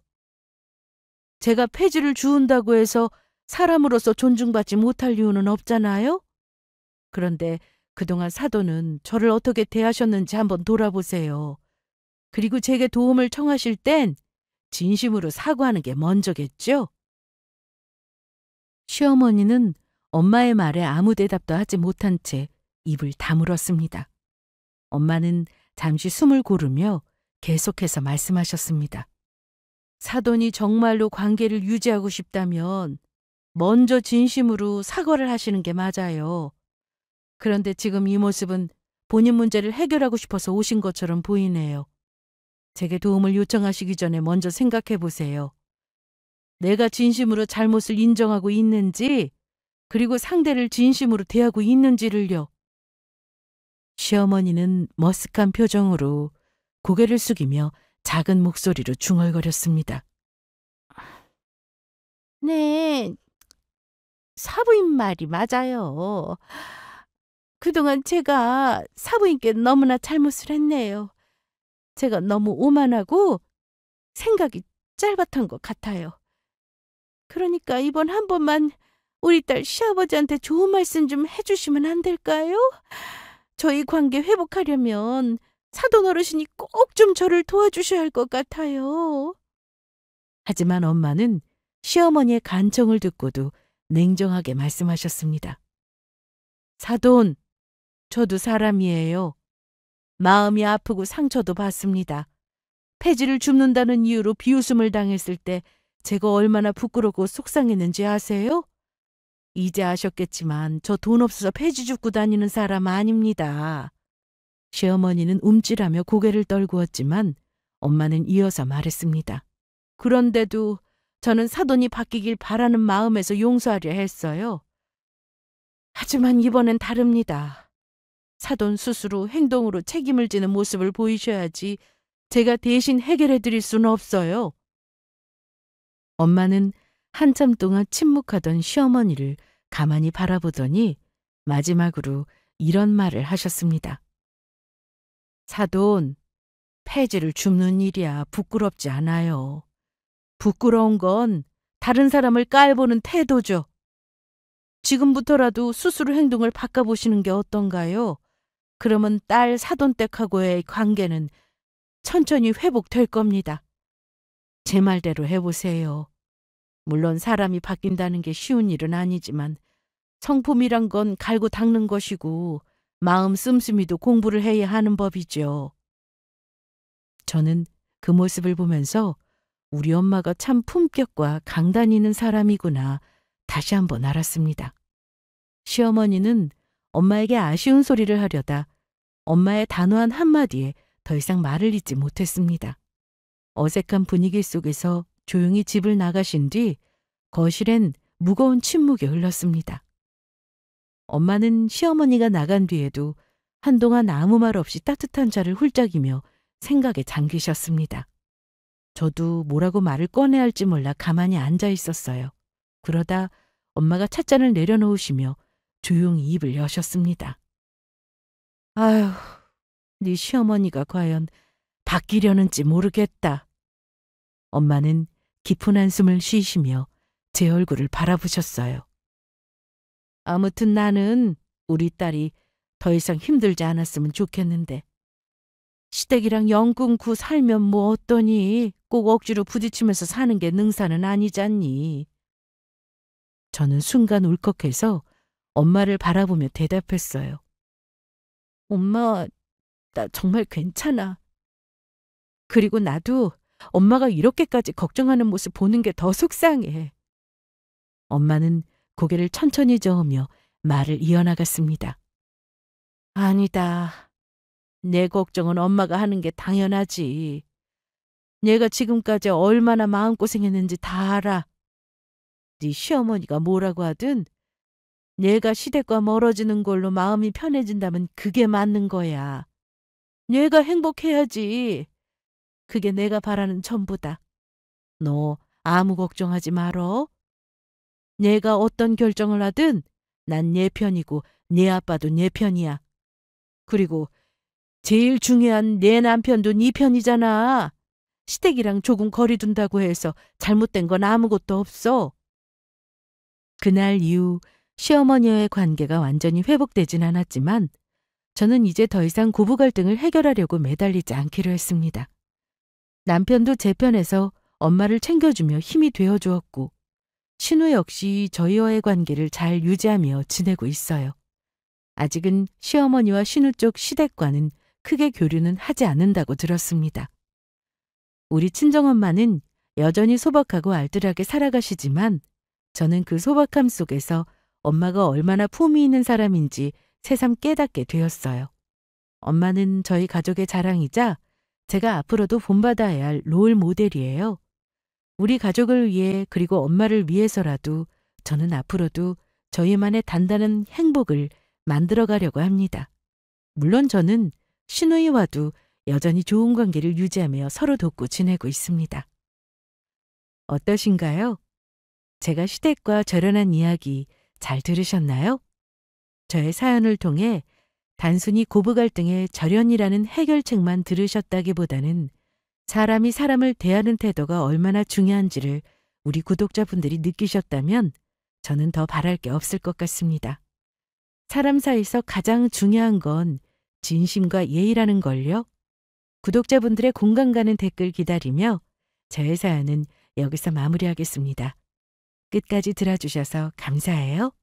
제가 폐지를 주운다고 해서 사람으로서 존중받지 못할 이유는 없잖아요? 그런데 그동안 사돈은 저를 어떻게 대하셨는지 한번 돌아보세요. 그리고 제게 도움을 청하실 땐 진심으로 사과하는 게 먼저겠죠? 시어머니는 엄마의 말에 아무 대답도 하지 못한 채 입을 다물었습니다. 엄마는 잠시 숨을 고르며 계속해서 말씀하셨습니다. 사돈이 정말로 관계를 유지하고 싶다면 먼저 진심으로 사과를 하시는 게 맞아요. 그런데 지금 이 모습은 본인 문제를 해결하고 싶어서 오신 것처럼 보이네요. 제게 도움을 요청하시기 전에 먼저 생각해 보세요. 내가 진심으로 잘못을 인정하고 있는지, 그리고 상대를 진심으로 대하고 있는지를요. 시어머니는 머쓱한 표정으로 고개를 숙이며 작은 목소리로 중얼거렸습니다. 네, 사부인 말이 맞아요. 그동안 제가 사부인께 너무나 잘못을 했네요. 제가 너무 오만하고 생각이 짧았던 것 같아요. 그러니까 이번 한 번만 우리 딸 시아버지한테 좋은 말씀 좀 해주시면 안 될까요? 저희 관계 회복하려면 사돈 어르신이 꼭 좀 저를 도와주셔야 할 것 같아요. 하지만 엄마는 시어머니의 간청을 듣고도 냉정하게 말씀하셨습니다. 사돈, 저도 사람이에요. 마음이 아프고 상처도 받습니다. 폐지를 줍는다는 이유로 비웃음을 당했을 때 제가 얼마나 부끄럽고 속상했는지 아세요? 이제 아셨겠지만 저 돈 없어서 폐지 줍고 다니는 사람 아닙니다. 시어머니는 움찔하며 고개를 떨구었지만 엄마는 이어서 말했습니다. 그런데도 저는 사돈이 바뀌길 바라는 마음에서 용서하려 했어요. 하지만 이번엔 다릅니다. 사돈 스스로 행동으로 책임을 지는 모습을 보이셔야지 제가 대신 해결해 드릴 수는 없어요. 엄마는 한참 동안 침묵하던 시어머니를 가만히 바라보더니 마지막으로 이런 말을 하셨습니다. 사돈, 폐지를 줍는 일이야 부끄럽지 않아요. 부끄러운 건 다른 사람을 깔보는 태도죠. 지금부터라도 스스로 행동을 바꿔보시는 게 어떤가요? 그러면 딸 사돈댁하고의 관계는 천천히 회복될 겁니다. 제 말대로 해보세요. 물론 사람이 바뀐다는 게 쉬운 일은 아니지만 성품이란 건 갈고 닦는 것이고 마음 씀씀이도 공부를 해야 하는 법이죠. 저는 그 모습을 보면서 우리 엄마가 참 품격과 강단이 있는 사람이구나 다시 한번 알았습니다. 시어머니는 엄마에게 아쉬운 소리를 하려다 엄마의 단호한 한마디에 더 이상 말을 잇지 못했습니다. 어색한 분위기 속에서 조용히 집을 나가신 뒤 거실엔 무거운 침묵이 흘렀습니다. 엄마는 시어머니가 나간 뒤에도 한동안 아무 말 없이 따뜻한 차를 훌쩍이며 생각에 잠기셨습니다. 저도 뭐라고 말을 꺼내야 할지 몰라 가만히 앉아 있었어요. 그러다 엄마가 찻잔을 내려놓으시며 조용히 입을 여셨습니다. 아휴, 네 시어머니가 과연 바뀌려는지 모르겠다. 엄마는 깊은 한숨을 쉬시며 제 얼굴을 바라보셨어요. 아무튼 나는 우리 딸이 더 이상 힘들지 않았으면 좋겠는데 시댁이랑 영 끊고 살면 뭐 어떠니? 꼭 억지로 부딪히면서 사는 게 능사는 아니잖니. 저는 순간 울컥해서 엄마를 바라보며 대답했어요. 엄마, 나 정말 괜찮아. 그리고 나도 엄마가 이렇게까지 걱정하는 모습 보는 게 더 속상해. 엄마는 고개를 천천히 저으며 말을 이어나갔습니다. 아니다. 내 걱정은 엄마가 하는 게 당연하지. 내가 지금까지 얼마나 마음고생했는지 다 알아. 네 시어머니가 뭐라고 하든 내가 시댁과 멀어지는 걸로 마음이 편해진다면 그게 맞는 거야. 내가 행복해야지. 그게 내가 바라는 전부다. 너 아무 걱정하지 말어. 내가 어떤 결정을 하든 난 내 편이고 네 아빠도 내 편이야. 그리고 제일 중요한 내 남편도 네 편이잖아. 시댁이랑 조금 거리 둔다고 해서 잘못된 건 아무것도 없어. 그날 이후 시어머니와의 관계가 완전히 회복되진 않았지만 저는 이제 더 이상 고부 갈등을 해결하려고 매달리지 않기로 했습니다. 남편도 제 편에서 엄마를 챙겨주며 힘이 되어주었고 신우 역시 저희와의 관계를 잘 유지하며 지내고 있어요. 아직은 시어머니와 신우 쪽 시댁과는 크게 교류는 하지 않는다고 들었습니다. 우리 친정엄마는 여전히 소박하고 알뜰하게 살아가시지만 저는 그 소박함 속에서 엄마가 얼마나 품위 있는 사람인지 새삼 깨닫게 되었어요. 엄마는 저희 가족의 자랑이자 제가 앞으로도 본받아야 할 롤 모델이에요. 우리 가족을 위해 그리고 엄마를 위해서라도 저는 앞으로도 저희만의 단단한 행복을 만들어가려고 합니다. 물론 저는 신우이와도 여전히 좋은 관계를 유지하며 서로 돕고 지내고 있습니다. 어떠신가요? 제가 시댁과 절연한 이야기 잘 들으셨나요? 저의 사연을 통해 단순히 고부 갈등의 절연이라는 해결책만 들으셨다기보다는 사람이 사람을 대하는 태도가 얼마나 중요한지를 우리 구독자분들이 느끼셨다면 저는 더 바랄 게 없을 것 같습니다. 사람 사이에서 가장 중요한 건 진심과 예의라는 걸요. 구독자분들의 공감 가는 댓글 기다리며 저의 사연은 여기서 마무리하겠습니다. 끝까지 들어주셔서 감사해요.